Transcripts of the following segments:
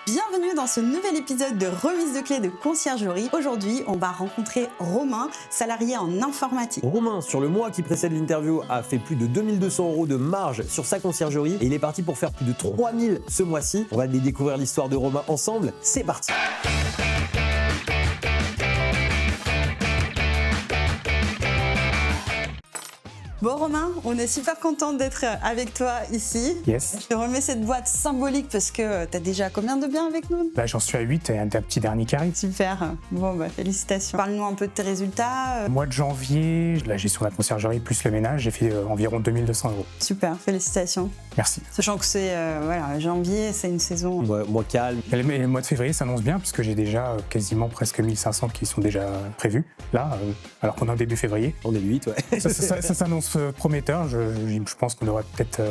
Bienvenue dans ce nouvel épisode de remise de clés de conciergerie. Aujourd'hui, on va rencontrer Romain, salarié en informatique. Romain, sur le mois qui précède l'interview, a fait plus de 2200 € de marge sur sa conciergerie et il est parti pour faire plus de 3000 ce mois-ci. On va découvrir l'histoire de Romain ensemble. C'est parti. Bon Romain, on est super content d'être avec toi ici. Yes. Je te remets cette boîte symbolique parce que tu as déjà combien de biens avec nous? J'en suis à 8 et un petit dernier qui arrive. Super, bon félicitations. Parle-nous un peu de tes résultats. Mois de janvier, la gestion de la conciergerie plus le ménage, j'ai fait environ 2200 €. Super, félicitations. Merci. Sachant que c'est janvier, c'est une saison. Mois calme. Et le mois de février s'annonce bien puisque j'ai déjà quasiment presque 1500 qui sont déjà prévus là, alors qu'on est en début février. On est le 8, ouais. Ça s'annonce prometteur. Je pense qu'on devrait peut-être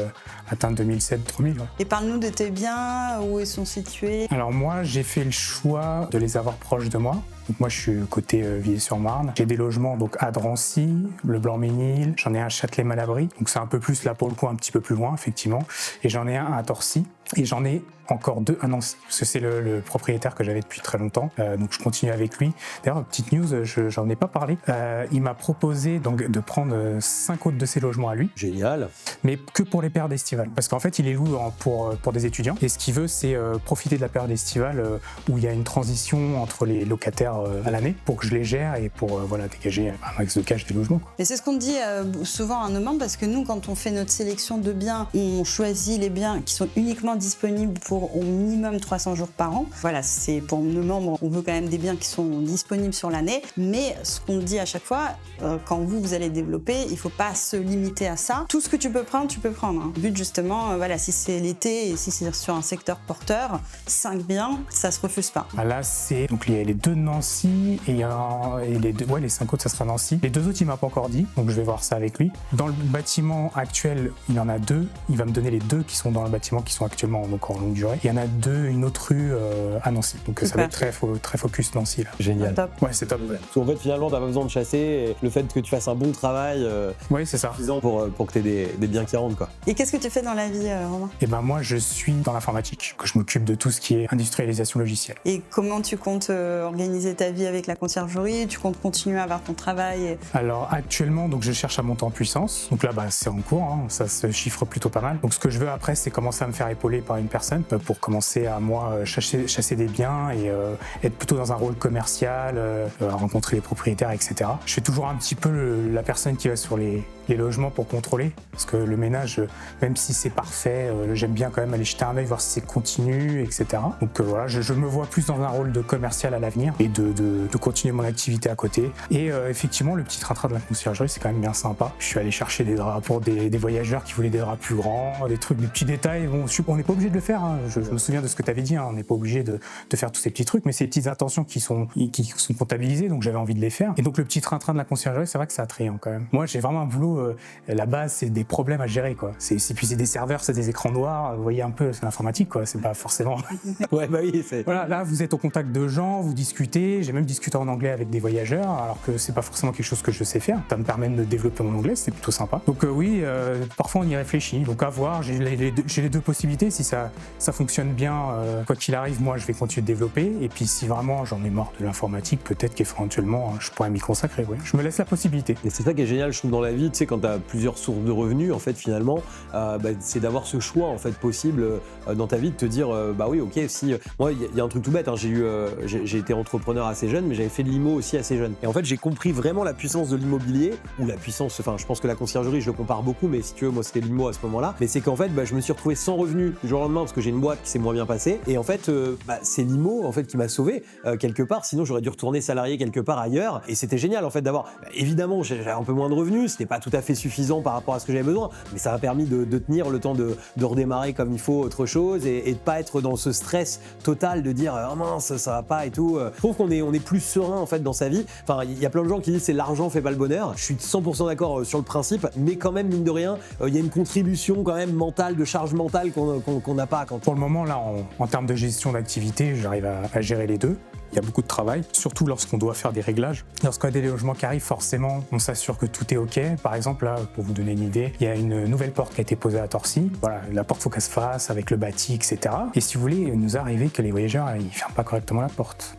atteindre 2007-3000. Ouais. Et parle-nous de tes biens, où ils sont situés. Alors moi, j'ai fait le choix de les avoir proches de moi. Donc moi, je suis côté Villiers-sur-Marne. J'ai des logements donc à Drancy, le Blanc-Ménil. J'en ai un à Châtelet-Malabry. Donc c'est un peu plus là pour le coup, un petit peu plus loin effectivement. Et j'en ai un à Torcy. Et j'en ai encore 2 à Nancy, parce que c'est le propriétaire que j'avais depuis très longtemps, donc je continue avec lui. D'ailleurs, petite news, j'en ai pas parlé, il m'a proposé donc, de prendre 5 autres de ses logements à lui. Génial. Mais que pour les périodes estivales, parce qu'en fait il est loue pour des étudiants, et ce qu'il veut c'est profiter de la période estivale où il y a une transition entre les locataires à l'année, pour que je les gère et pour dégager un max de cash des logements. Et c'est ce qu'on dit souvent à nos membres, parce que nous, quand on fait notre sélection de biens, on choisit les biens qui sont uniquement disponibles pour au minimum 300 jours par an. Voilà, c'est pour nos membres, on veut quand même des biens qui sont disponibles sur l'année, mais ce qu'on dit à chaque fois, quand vous allez développer, il ne faut pas se limiter à ça. Tout ce que tu peux prendre, tu peux prendre. Hein. Le but justement, si c'est l'été et si c'est sur un secteur porteur, 5 biens, ça se refuse pas. Là, c'est donc il y a les 2 de Nancy et les 5 autres, ça sera Nancy. Les 2 autres, il m'a pas encore dit, donc je vais voir ça avec lui. Dans le bâtiment actuel, il en a 2. Il va me donner les 2 qui sont dans le bâtiment, qui sont actuellement donc en longue durée. Il y en a 2, une autre rue à Nancy. Donc ça va être très focus Nancy là. Génial. Top. Ouais, c'est top. Parce qu'en fait, finalement, t'as pas besoin de chasser. Et le fait que tu fasses un bon travail, Oui, c'est ça. suffisant pour que t'aies des biens qui rentrent, quoi. Et qu'est-ce que tu fais dans la vie, Romain? Et moi, je suis dans l'informatique, que je m'occupe de tout ce qui est industrialisation logicielle. Et comment tu comptes organiser ta vie avec la conciergerie? Tu comptes continuer à avoir ton travail Alors actuellement, donc je cherche à monter en puissance. Donc là, c'est en cours, hein, ça se chiffre plutôt pas mal. Donc ce que je veux après, c'est commencer à me faire épauler par une personne pour commencer à moi chasser des biens et être plutôt dans un rôle commercial, rencontrer les propriétaires, etc. Je fais toujours un petit peu la personne qui va sur les logements pour contrôler, parce que le ménage, même si c'est parfait, j'aime bien quand même aller jeter un œil, voir si c'est continu, etc. Donc voilà, je me vois plus dans un rôle de commercial à l'avenir et de continuer mon activité à côté. Et effectivement, le petit train-train de la conciergerie, c'est quand même bien sympa. Je suis allé chercher des draps pour des voyageurs qui voulaient des draps plus grands, des trucs, des petits détails. Bon, on n'est pas obligé de le faire, hein. Je me souviens de ce que tu avais dit, hein. On n'est pas obligé de faire tous ces petits trucs, mais ces petites intentions qui sont comptabilisées, donc j'avais envie de les faire. Et donc le petit train-train de la conciergerie, c'est vrai que c'est attrayant quand même. Moi, j'ai vraiment un boulot, la base, c'est des problèmes à gérer, quoi. Puis c'est des serveurs, c'est des écrans noirs, vous voyez un peu, c'est l'informatique, quoi. C'est pas forcément... Ouais, oui, c'est... Voilà, là, vous êtes au contact de gens, vous discutez. J'ai même discuté en anglais avec des voyageurs, alors que c'est pas forcément quelque chose que je sais faire. Ça me permet de développer mon anglais, c'est plutôt sympa. Donc oui, parfois on y réfléchit. Donc à voir, j'ai les 2 possibilités. Si ça fonctionne bien, quoi qu'il arrive, moi, je vais continuer de développer. Et puis si vraiment j'en ai marre de l'informatique, peut-être qu'éventuellement, je pourrais m'y consacrer. Ouais. Je me laisse la possibilité. Et c'est ça qui est génial, je trouve, dans la vie, tu sais, quand tu as plusieurs sources de revenus, en fait, finalement, c'est d'avoir ce choix, en fait, possible dans ta vie, de te dire, oui, ok, si... Moi, il y a un truc tout bête, hein, j'ai été entrepreneur assez jeune, mais j'avais fait de l'IMO aussi assez jeune. Et en fait, j'ai compris vraiment la puissance de l'immobilier, ou la puissance, enfin, je pense que la conciergerie, je le compare beaucoup, mais si tu veux, moi, c'était l'IMO à ce moment-là. Mais c'est qu'en fait, je me suis retrouvé sans revenus du jour au lendemain, parce que j'ai une boîte qui s'est moins bien passée. Et en fait, c'est l'IMO, en fait, qui m'a sauvé, quelque part. Sinon, j'aurais dû retourner salarié quelque part ailleurs. Et c'était génial, en fait, d'avoir... évidemment, j'avais un peu moins de revenus, c'était pas tout à fait suffisant par rapport à ce que j'avais besoin, mais ça m'a permis de tenir le temps de redémarrer comme il faut autre chose et de pas être dans ce stress total de dire oh mince, ça va pas et tout. Je trouve qu'on est plus serein en fait dans sa vie. Enfin, il y a plein de gens qui disent c'est l'argent fait pas le bonheur. Je suis 100% d'accord sur le principe, mais quand même mine de rien, il y a une contribution quand même mentale, de charge mentale qu'on n'a pas quand... Pour le moment là, en termes de gestion d'activité, j'arrive à gérer les 2. il y a beaucoup de travail, surtout lorsqu'on doit faire des réglages. Lorsqu'on a des logements qui arrivent, forcément, on s'assure que tout est OK. Par exemple, là, pour vous donner une idée, il y a une nouvelle porte qui a été posée à Torcy. Voilà, la porte, faut qu'elle se fasse avec le bâti, etc. Et si vous voulez, il nous est arrivé que les voyageurs, ils ferment pas correctement la porte.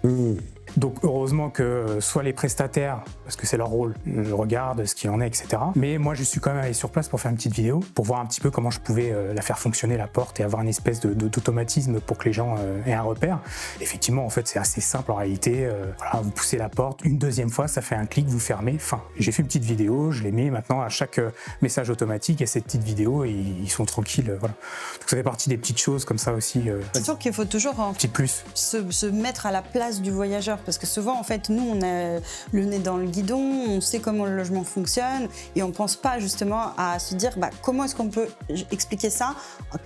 Donc heureusement que soit les prestataires, parce que c'est leur rôle, je regarde ce qu'il en est, etc. Mais moi je suis quand même allé sur place pour faire une petite vidéo, pour voir un petit peu comment je pouvais la faire fonctionner la porte et avoir une espèce d'automatisme pour que les gens aient un repère. Effectivement, en fait, c'est assez simple en réalité. Voilà, vous poussez la porte, une deuxième fois, ça fait un clic, vous fermez, fin. J'ai fait une petite vidéo, je les mets maintenant à chaque message automatique, il y a cette petite vidéo et ils sont tranquilles. Voilà. Donc ça fait partie des petites choses comme ça aussi. C'est sûr qu'il faut toujours petit plus. Se mettre à la place du voyageur. Parce que souvent, en fait, nous, on a le nez dans le guidon, on sait comment le logement fonctionne et on ne pense pas justement à se dire comment est-ce qu'on peut expliquer ça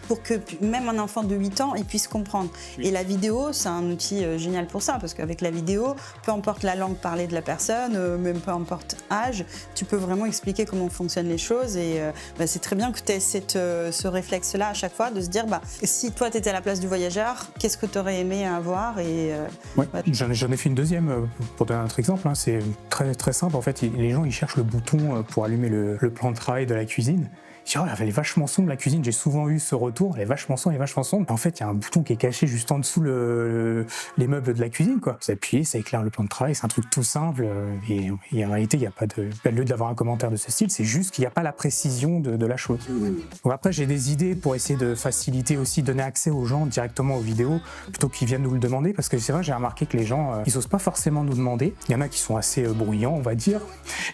pour que même un enfant de 8 ans il puisse comprendre. Et la vidéo, c'est un outil génial pour ça parce qu'avec la vidéo, peu importe la langue parlée de la personne, même peu importe âge, tu peux vraiment expliquer comment fonctionnent les choses et c'est très bien que tu aies ce réflexe-là à chaque fois de se dire si toi, tu étais à la place du voyageur, qu'est-ce que tu aurais aimé avoir J'en ai fait une deuxième, pour donner un autre exemple, c'est très, très simple. En fait, les gens ils cherchent le bouton pour allumer le plan de travail de la cuisine. Je dis, elle est vachement sombre la cuisine, j'ai souvent eu ce retour, elle est vachement sombre. En fait, il y a un bouton qui est caché juste en dessous les meubles de la cuisine, quoi. Vous appuyez, ça éclaire le plan de travail, c'est un truc tout simple. Et en réalité, il n'y a pas de lieu d'avoir un commentaire de ce style, c'est juste qu'il n'y a pas la précision de la chose. Donc après, j'ai des idées pour essayer de faciliter aussi, donner accès aux gens directement aux vidéos, plutôt qu'ils viennent nous le demander, parce que c'est vrai, j'ai remarqué que les gens, ils n'osent pas forcément nous demander. Il y en a qui sont assez bruyants, on va dire,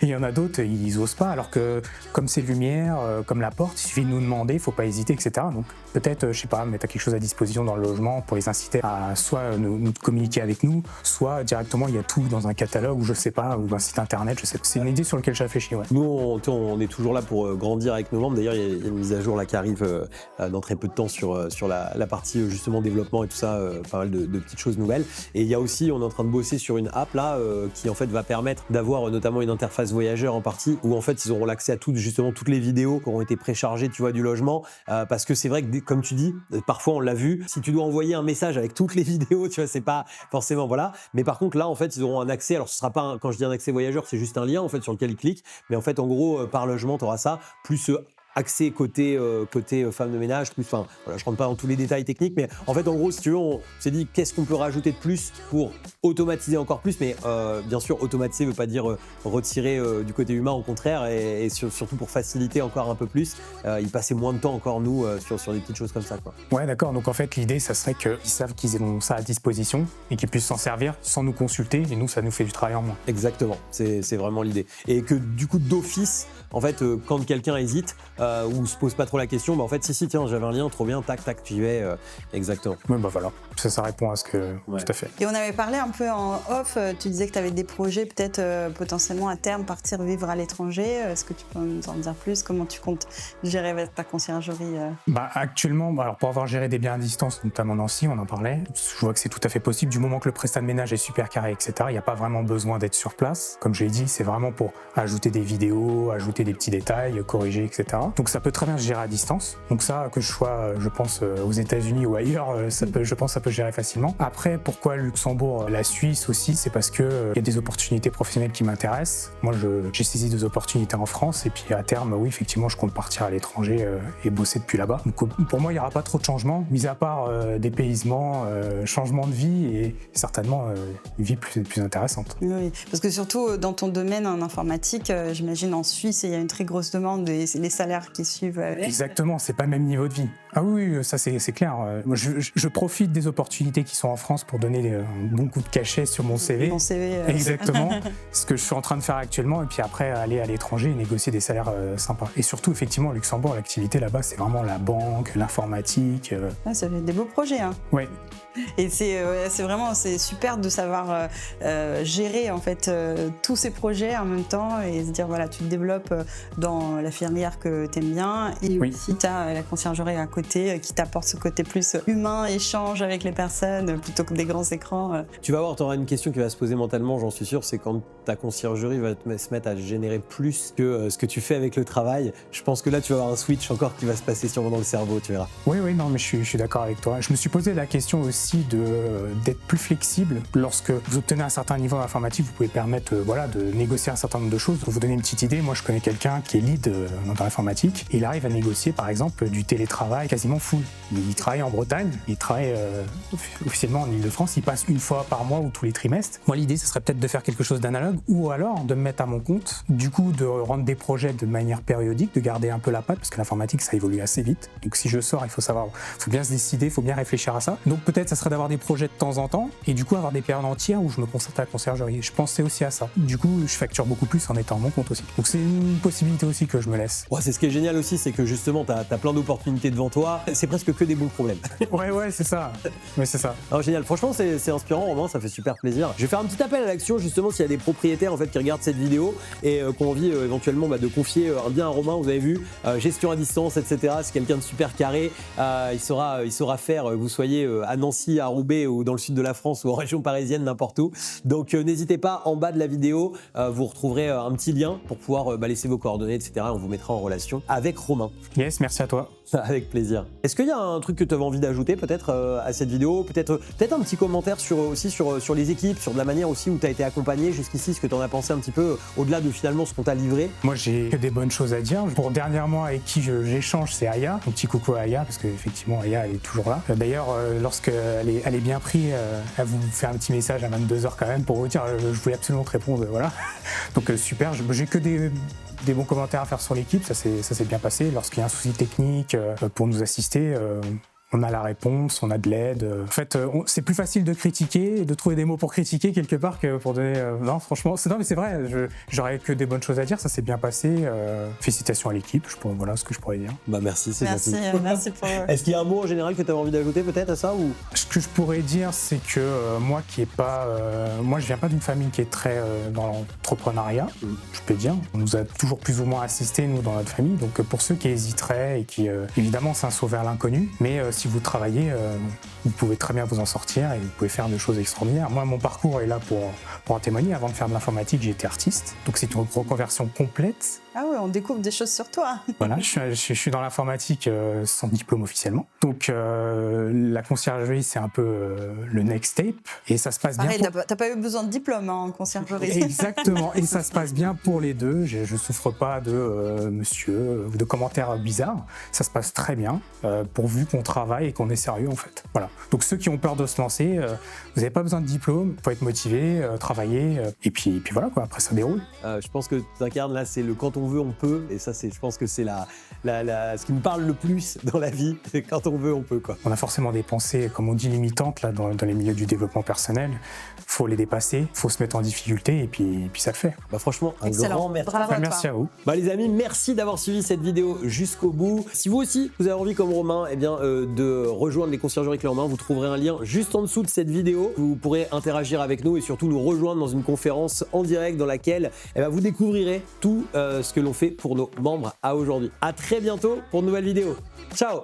et il y en a d'autres, ils n'osent pas, alors que comme c'est lumière, comme la porte, il suffit de nous demander, il ne faut pas hésiter, etc. Donc peut-être, je sais pas, mettre quelque chose à disposition dans le logement pour les inciter à soit nous communiquer avec nous, soit directement il y a tout dans un catalogue ou je sais pas, ou un site internet, je sais pas. C'est une idée sur laquelle j'ai réfléchi. Ouais. Nous, on est toujours là pour grandir avec nos membres. D'ailleurs, il y a une mise à jour là qui arrive dans très peu de temps sur la partie justement développement et tout ça, pas mal de petites choses nouvelles. Et il y a aussi, on est en train de bosser sur une app là qui en fait va permettre d'avoir notamment une interface voyageur en partie où en fait ils auront l'accès à toutes les vidéos qui auront été préchargées, tu vois, du logement, parce que c'est vrai que comme tu dis, parfois on l'a vu, si tu dois envoyer un message avec toutes les vidéos, tu vois, c'est pas forcément voilà, mais par contre là en fait ils auront un accès, alors ce sera pas quand je dis un accès voyageur, c'est juste un lien en fait sur lequel ils cliquent, mais en fait en gros par logement tu auras ça, plus accès côté femme de ménage, plus, enfin voilà, je rentre pas dans tous les détails techniques, mais en fait en gros si tu veux on s'est dit qu'est-ce qu'on peut rajouter de plus pour automatiser encore plus, mais bien sûr automatiser veut pas dire retirer du côté humain, au contraire, et surtout pour faciliter encore un peu plus, y passer moins de temps encore nous sur des petites choses comme ça, quoi. Ouais, d'accord, donc en fait l'idée ça serait qu'ils savent qu'ils ont ça à disposition et qu'ils puissent s'en servir sans nous consulter, et nous ça nous fait du travail en moins. Exactement, c'est vraiment l'idée, et que du coup d'office en fait quand quelqu'un hésite ou se pose pas trop la question, en fait si tiens j'avais un lien, trop bien, tac j'y vais, exactement. Ouais, voilà, ça répond à ce que tout à fait. Et on avait parlé un peu en off, tu disais que tu avais des projets peut-être potentiellement à terme partir vivre à l'étranger, est-ce que tu peux nous en dire plus, comment tu comptes gérer ta conciergerie Actuellement, alors pour avoir géré des biens à distance, notamment Nancy, on en parlait, je vois que c'est tout à fait possible du moment que le prestat de ménage est super carré, etc. Il n'y a pas vraiment besoin d'être sur place, comme je l'ai dit, c'est vraiment pour ajouter des vidéos, ajouter des petits détails, corriger, etc. Donc ça peut très bien se gérer à distance. Donc ça, que je sois, je pense, aux États-Unis ou ailleurs, je pense que ça peut se gérer facilement. Après, pourquoi Luxembourg, la Suisse aussi, c'est parce que y a des opportunités professionnelles qui m'intéressent. Moi, j'ai saisi des opportunités en France et puis à terme, oui, effectivement, je compte partir à l'étranger et bosser depuis là-bas. Donc pour moi, il n'y aura pas trop de changements, mis à part dépaysement, changement de vie et certainement une vie plus intéressante. Oui, parce que surtout dans ton domaine en informatique, j'imagine en Suisse, il y a une très grosse demande et les salaires qui suivent. Exactement, c'est pas le même niveau de vie. Ah oui, ça c'est clair. Moi, je profite des opportunités qui sont en France pour donner un bon coup de cachet sur mon CV. Mon CV. Exactement. Ce que je suis en train de faire actuellement, et puis après aller à l'étranger et négocier des salaires sympas. Et surtout, effectivement, au Luxembourg, l'activité là-bas, c'est vraiment la banque, l'informatique. Ça fait des beaux projets. Hein. Ouais. Et c'est super de savoir gérer en fait tous ces projets en même temps et se dire voilà, tu te développes dans la filière que tu aimes bien et aussi tu as la conciergerie à côté qui t'apporte ce côté plus humain, échange avec les personnes plutôt que des grands écrans. Tu vas voir, tu auras une question qui va se poser mentalement, j'en suis sûr, c'est quand ta conciergerie va se mettre à générer plus que ce que tu fais avec le travail. Je pense que là tu vas avoir un switch encore qui va se passer sûrement dans le cerveau, tu verras. Oui, non, mais je suis d'accord avec toi. Je me suis posé la question aussi aussi d'être plus flexible. Lorsque vous obtenez un certain niveau informatique, vous pouvez permettre de négocier un certain nombre de choses. Pour vous donner une petite idée, moi je connais quelqu'un qui est lead dans l'informatique. Il arrive à négocier par exemple du télétravail quasiment full. Il travaille en Bretagne, il travaille officiellement en Ile-de-France, il passe une fois par mois ou tous les trimestres. Moi l'idée ce serait peut-être de faire quelque chose d'analogue ou alors de me mettre à mon compte, du coup de rendre des projets de manière périodique, de garder un peu la patte parce que l'informatique ça évolue assez vite. Donc si je sors, il faut bien se décider, il faut bien réfléchir à ça. Donc peut-être ça serait d'avoir des projets de temps en temps et du coup avoir des périodes entières où je me consacre à la conciergerie. Je pensais aussi à ça. Du coup je facture beaucoup plus en étant à mon compte aussi. Donc c'est une possibilité aussi que je me laisse. Ouais, c'est ce qui est génial aussi, c'est que justement t'as plein d'opportunités devant toi, c'est presque que des bons problèmes. Ouais, c'est ça. Ouais, c'est ça. Alors, génial, franchement c'est inspirant, Romain, ça fait super plaisir. Je vais faire un petit appel à l'action justement s'il y a des propriétaires en fait qui regardent cette vidéo et qui ont envie éventuellement de confier un bien à Romain. Vous avez vu, gestion à distance, etc. C'est quelqu'un de super carré. Il saura faire, vous soyez à Nancy, à Roubaix ou dans le sud de la France ou en région parisienne, n'importe où. Donc n'hésitez pas, en bas de la vidéo, vous retrouverez un petit lien pour pouvoir laisser vos coordonnées, etc. On vous mettra en relation avec Romain. Yes, merci à toi. Avec plaisir. Est-ce qu'il y a un truc que tu avais envie d'ajouter peut-être à cette vidéo, peut-être un petit commentaire sur les équipes, sur de la manière aussi où tu as été accompagné jusqu'ici, ce que tu en as pensé un petit peu au-delà de finalement ce qu'on t'a livré? Moi j'ai que des bonnes choses à dire. Pour dernièrement avec qui j'échange, c'est Aya. Un petit coucou à Aya parce qu'effectivement Aya elle est toujours là. D'ailleurs lorsqu'elle est bien prise, elle vous fait un petit message à 22h quand même pour vous dire je voulais absolument te répondre, voilà. Donc super, j'ai que des bons commentaires à faire sur l'équipe, ça s'est bien passé. Lorsqu'il y a un souci technique pour nous assister, on a la réponse, on a de l'aide. En fait, c'est plus facile de critiquer, de trouver des mots pour critiquer quelque part que pour donner... Non, franchement, mais c'est vrai, j'aurais que des bonnes choses à dire, ça s'est bien passé. Félicitations à l'équipe, voilà ce que je pourrais dire. Bah merci, c'est gentil. Merci pour... Est-ce qu'il y a un mot en général que tu avais envie d'ajouter peut-être à ça ou... Ce que je pourrais dire, c'est que moi je viens pas d'une famille qui est très dans l'entrepreneuriat, je peux dire. On nous a toujours plus ou moins assistés, nous, dans notre famille. Donc pour ceux qui hésiteraient et qui, évidemment, c'est un saut vers l'inconnu, mais si vous travaillez, vous pouvez très bien vous en sortir et vous pouvez faire des choses extraordinaires. Moi, mon parcours est là pour en témoigner. Avant de faire de l'informatique, j'étais artiste. Donc c'est une reconversion complète. Ah ouais, on découvre des choses sur toi. Voilà, je suis dans l'informatique sans diplôme officiellement. Donc la conciergerie, c'est un peu le next step. Et ça se passe pareil, bien. T'as pas eu besoin de diplôme en conciergerie. Exactement. Et ça se passe bien pour les deux. Je souffre pas de monsieur ou de commentaires bizarres. Ça se passe très bien pourvu qu'on travaille et qu'on est sérieux en fait. Voilà. Donc ceux qui ont peur de se lancer, vous n'avez pas besoin de diplôme. Il faut être motivé, travailler. Et puis voilà quoi. Après ça déroule. Je pense que tu incarnes là, c'est le quand on veut, on peut. Et ça, je pense que c'est ce qui me parle le plus dans la vie. C'est quand on veut, on peut quoi. On a forcément des pensées, comme on dit, limitantes là, dans les milieux du développement personnel. Faut les dépasser, faut se mettre en difficulté et puis ça le fait. Bah franchement, un excellent. grand merci. Bravo merci à vous. Bah les amis, merci d'avoir suivi cette vidéo jusqu'au bout. Si vous aussi, vous avez envie comme Romain, de rejoindre les conciergeries clés en main, vous trouverez un lien juste en dessous de cette vidéo. Vous pourrez interagir avec nous et surtout nous rejoindre dans une conférence en direct dans laquelle vous découvrirez tout ce que l'on fait pour nos membres à aujourd'hui. À très bientôt pour une nouvelle vidéo. Ciao!